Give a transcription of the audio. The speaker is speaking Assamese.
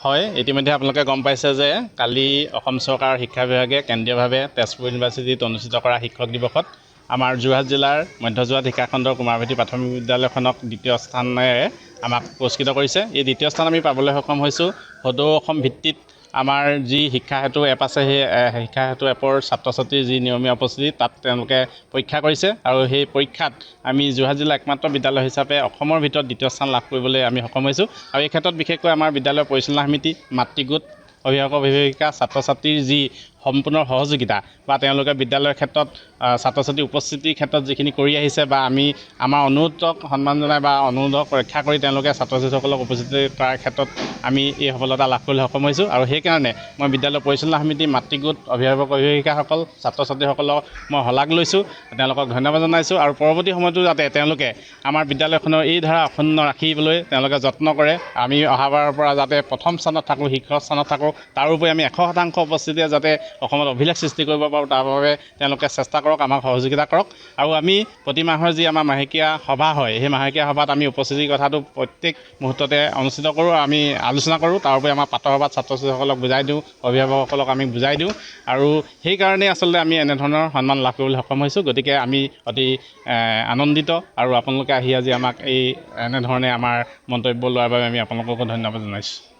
হয়, ইতিমধ্যে আপোনালোকে গম পাইছে যে কালি অসম চৰকাৰৰ শিক্ষা বিভাগে কেন্দ্ৰীয়ভাৱে তেজপুৰ ইউনিভাৰ্চিটিত অনুষ্ঠিত কৰা শিক্ষক দিৱসত আমাৰ যোৰহাট জিলাৰ মধ্যযোৰহাট শিক্ষাখণ্ডৰ কুমাৰভাটি প্ৰাথমিক বিদ্যালয়খনক দ্বিতীয় স্থানেৰে আমাক পুৰস্কৃত কৰিছে। এই দ্বিতীয় স্থান আমি পাবলৈ সক্ষম হৈছোঁ সদৌ অসম ভিত্তিত আমাৰ যি শিক্ষা সেতু এপ আছে, সেই শিক্ষা সেতু এপৰ ছাত্ৰ ছাত্ৰীৰ যি নিয়মীয়া উপস্থিতি তাত তেওঁলোকে পৰীক্ষা কৰিছে আৰু সেই পৰীক্ষাত আমি যোৰহাট জিলাৰ একমাত্ৰ বিদ্যালয় হিচাপে অসমৰ ভিতৰত দ্বিতীয় স্থান লাভ কৰিবলৈ আমি সক্ষম হৈছোঁ। আৰু এই ক্ষেত্ৰত বিশেষকৈ আমাৰ বিদ্যালয়ৰ পৰিচালনা সমিতি, মাতৃগোট, অভিভাৱক অভিভাৱিকা, ছাত্ৰ ছাত্ৰীৰ যি সম্পূৰ্ণ সহযোগিতা বা তেওঁলোকে বিদ্যালয়ৰ ক্ষেত্ৰত ছাত্ৰ ছাত্ৰীৰ উপস্থিতিৰ ক্ষেত্ৰত যিখিনি কৰি আহিছে বা আমি আমাৰ অনুৰোধক সন্মান জনাই বা অনুৰোধক ৰক্ষা কৰি তেওঁলোকে ছাত্ৰ ছাত্ৰীসকলক উপস্থিত কৰাৰ ক্ষেত্ৰত আমি এই সফলতা লাভ কৰিবলৈ সক্ষম হৈছোঁ। আৰু সেইকাৰণে মই বিদ্যালয়ৰ পৰিচালনা সমিতি, মাতৃগোট, অভিভাৱক অভিভাৱিকাসকল, ছাত্ৰ ছাত্ৰীসকলক মই শলাগ লৈছোঁ, তেওঁলোকক ধন্যবাদ জনাইছোঁ। আৰু পৰৱৰ্তী সময়তো যাতে তেওঁলোকে আমাৰ বিদ্যালয়খনৰ এই ধাৰা অক্ষুণ্ণ ৰাখিবলৈ তেওঁলোকে যত্ন কৰে। আমি অহাবাৰৰ পৰা যাতে প্ৰথম স্থানত থাকোঁ, শীৰ্ষ স্থানত থাকোঁ, তাৰোপৰি আমি 100% উপস্থিতিৰে যাতে অসমত অভিলেখ সৃষ্টি কৰিব পাৰোঁ, তাৰ বাবে তেওঁলোকে চেষ্টা কৰক, আমাক সহযোগিতা কৰক। আৰু আমি প্ৰতি মাহৰ যি আমাৰ মাহেকীয়া সভা হয়, সেই মাহেকীয়া সভাত আমি উপস্থিতিৰ কথাটো প্ৰত্যেক মুহূৰ্ততে অনুষ্ঠিত কৰোঁ, আমি আলোচনা কৰোঁ। তাৰোপৰি আমাৰ প্ৰাতঃ সভাত ছাত্ৰ ছাত্ৰীসকলক বুজাই দিওঁ, অভিভাৱকসকলক আমি বুজাই দিওঁ। আৰু সেইকাৰণেই আচলতে আমি এনেধৰণৰ সন্মান লাভ কৰিবলৈ সক্ষম হৈছোঁ। গতিকে আমি অতি আনন্দিত আৰু আপোনালোকে আহি আজি আমাক এনেধৰণে আমাৰ মন্তব্য লোৱাৰ বাবে আমি আপোনালোককো ধন্যবাদ জনাইছোঁ।